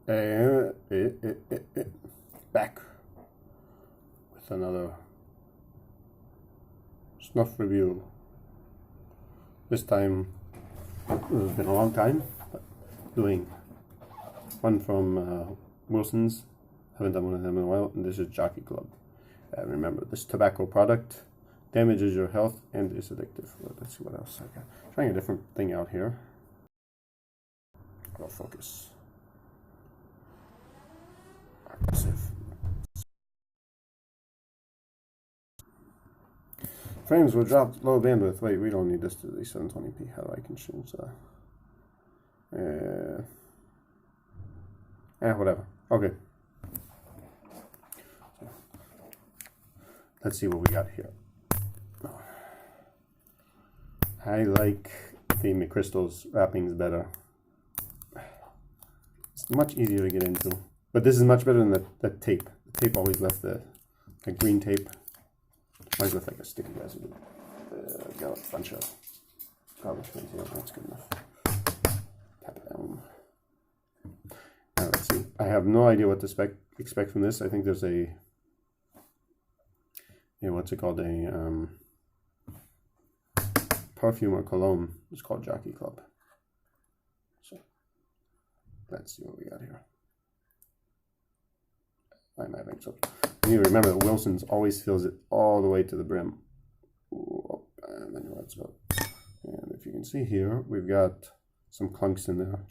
Back with another snuff review. This time, it's been a long time, but doing one from Wilson's. Haven't done one of them in a while, and this is Jockey Club. Remember, this tobacco product damages your health and is addictive. Let's see what else I got. Trying a different thing out here. I'll focus. Aggressive. Frames will drop low bandwidth. Wait, we don't need this to the 720p. How do I can change that? Whatever. Okay. So, let's see what we got here. I like the McChrystal's wrappings better. It's much easier to get into. But this is much better than the tape. The tape always left the green tape. Mine's left like a sticky residue. Got a bunch of garbage things here. That's good enough. Tap it down. Now let's see. I have no idea what to expect from this. I think there's a, what's it called? A perfume or cologne. It's called Jockey Club. So let's see what we got here. I'm having so. You remember that Wilson's always fills it all the way to the brim. Ooh, and then let's go. And if you can see here, we've got some chunks in there.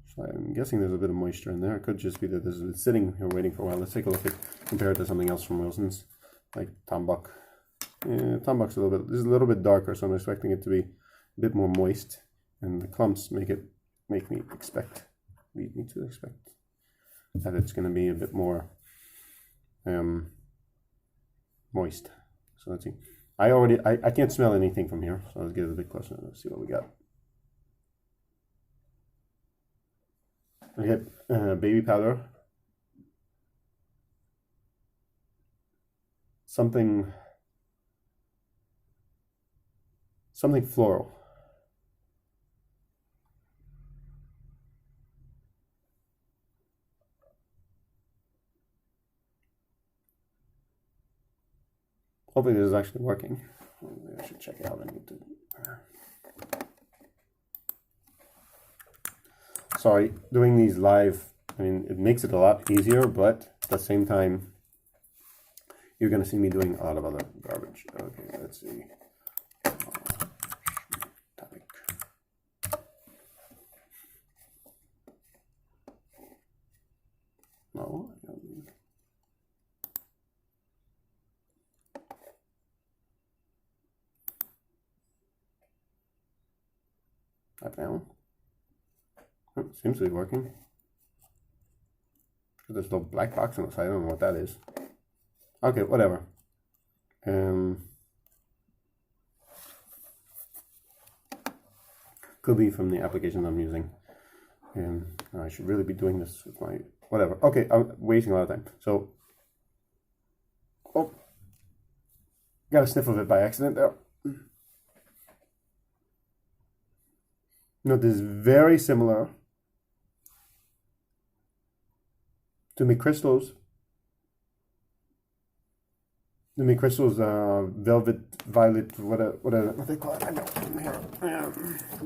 So I'm guessing there's a bit of moisture in there. It could just be that this is sitting here waiting for a while. Let's take a look at, compare it to something else from Wilson's, like Tabik. Tabik's a little bit. This is a little bit darker, so I'm expecting it to be a bit more moist, and the clumps lead me to expect that it's going to be a bit more moist. So let's see. I can't smell anything from here, so let's get it a bit closer and let's see what we got. I get baby powder, something floral. Hopefully this is actually working. Maybe I should check it out. I need to. Sorry, doing these live, I mean, it makes it a lot easier, but at the same time, you're going to see me doing a lot of other garbage. Okay, let's see. Tabik. No, I don't need. Up down. Oh, seems to be working. There's no black box on the side. I don't know what that is. Okay, whatever. Could be from the application I'm using. And I should really be doing this with my whatever. Okay, I'm wasting a lot of time. So, got a sniff of it by accident there. This is very similar to McChrystal's. The McChrystal's velvet, violet, what they call it. I know from here,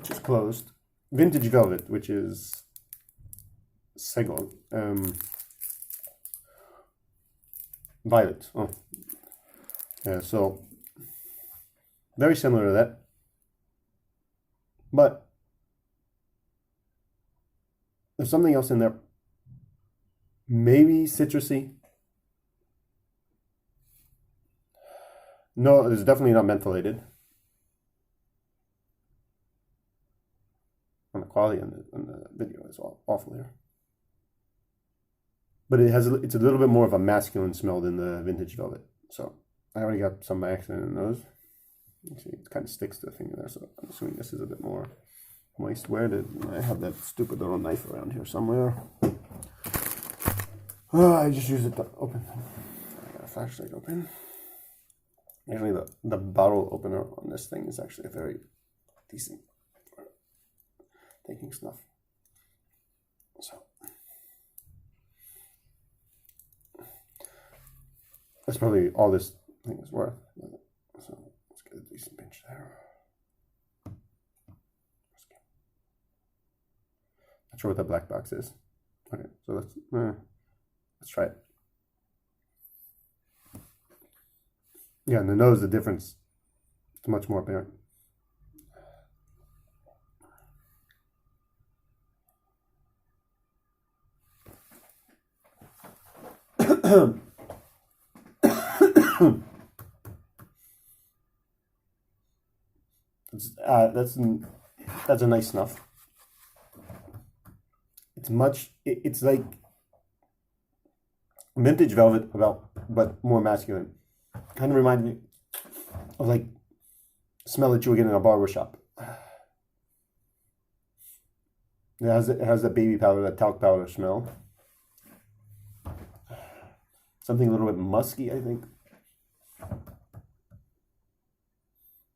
just closed. Vintage velvet, which is Segol. Violet. Oh, yeah. So very similar to that, but there's something else in there. Maybe citrusy. No, it's definitely not mentholated. And the quality on the video is awful here. But it's a little bit more of a masculine smell than the vintage velvet. So I already got some by accident in those. You see, it kind of sticks to the finger there. So I'm assuming this is a bit more moist. Where did I have that stupid little knife around here somewhere? Oh, I just used it to open. I got a flashlight open. Actually, the bottle opener on this thing is actually a very decent taking snuff. So that's probably all this thing is worth. So let's get a decent pinch there. Not sure what that black box is. Okay, so let's try it. Yeah, in the nose, the difference is much more apparent. That's a nice snuff. It's like vintage velvet, but more masculine. Kind of reminds me of like smell that you would get in a barber shop. It has that baby powder, that talc powder smell. Something a little bit musky, I think.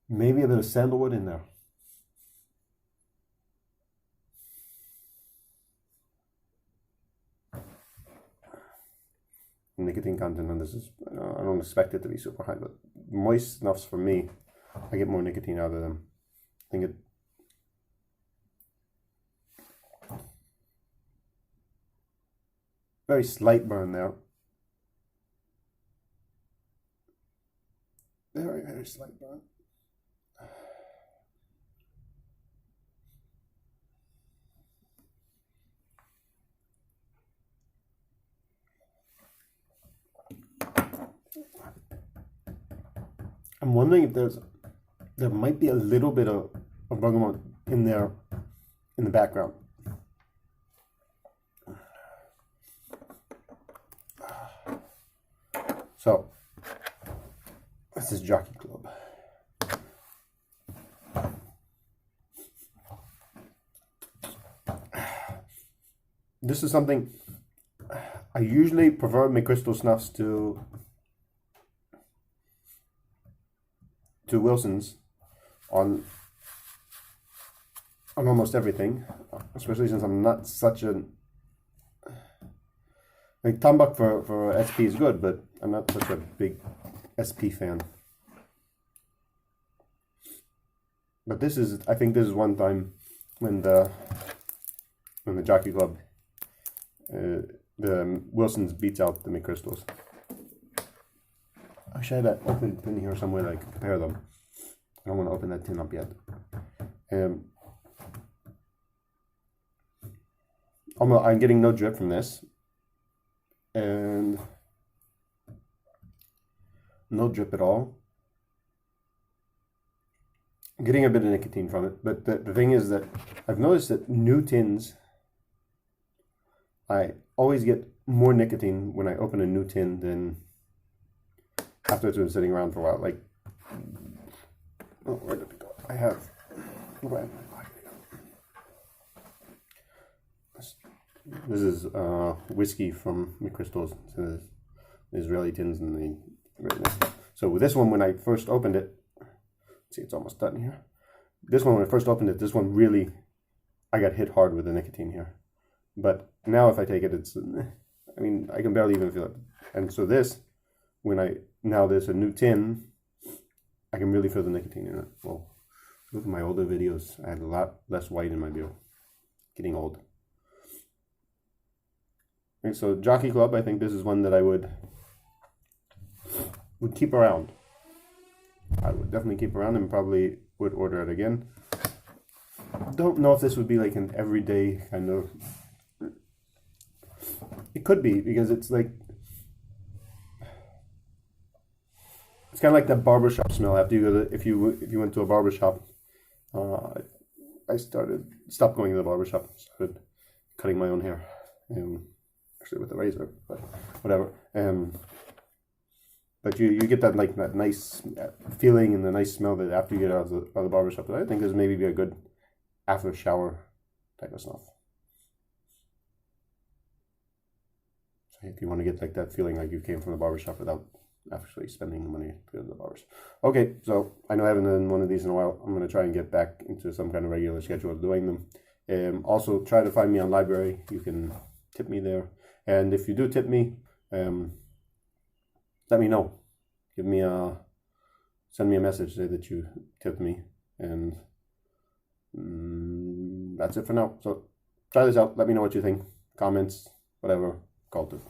Maybe a bit of sandalwood in there. Nicotine content on this is, I don't expect it to be super high, but moist snuffs for me, I get more nicotine out of them. I think it. Very slight burn there. Very, very slight burn. I'm wondering if there might be a little bit of bergamot in there in the background. So this is Jockey Club. This is something I usually prefer McChrystal snuffs to Wilson's on almost everything, especially since I'm not such a like Tabik for SP is good, but I'm not such a big SP fan. But this is, I think this is one time when the Jockey Club, the Wilson's beats out the McChrystals. I wish I had that open tin here somewhere that I could compare them. I don't want to open that tin up yet. I'm getting no drip from this. And no drip at all. I'm getting a bit of nicotine from it. But the thing is that I've noticed that new tins, I always get more nicotine when I open a new tin than after it's been sitting around for a while. Like, oh, where did it go? I have, what do I have in my pocket? This is whiskey from McChrystal's. The Israeli tins and the so with this one, when I first opened it, see, it's almost done here. This one, when I first opened it, this one really, I got hit hard with the nicotine here. But now if I take it, it's, I mean, I can barely even feel it. And so this, now there's a new tin, I can really feel the nicotine in it. Well, look at my older videos. I had a lot less white in my beer. Getting old. Okay, so Jockey Club, I think this is one that I would keep around. I would definitely keep around and probably would order it again. Don't know if this would be like an everyday kind of. It could be, because it's like, it's kind of like that barbershop smell after you go to, if you went to a barbershop. I stopped going to the barbershop, started cutting my own hair, actually with a razor, but whatever. But you get that like that nice feeling and the nice smell that after you get out of the barbershop. I think this maybe be a good after shower type of snuff. So if you want to get like that feeling like you came from the barbershop without actually spending the money to go to the barbers. Okay, so I know I haven't done one of these in a while. I'm going to try and get back into some kind of regular schedule of doing them. Also, try to find me on Library. You can tip me there. And if you do tip me, let me know. Send me a message, say that you tipped me. And that's it for now. So try this out. Let me know what you think. Comments, whatever. Call to.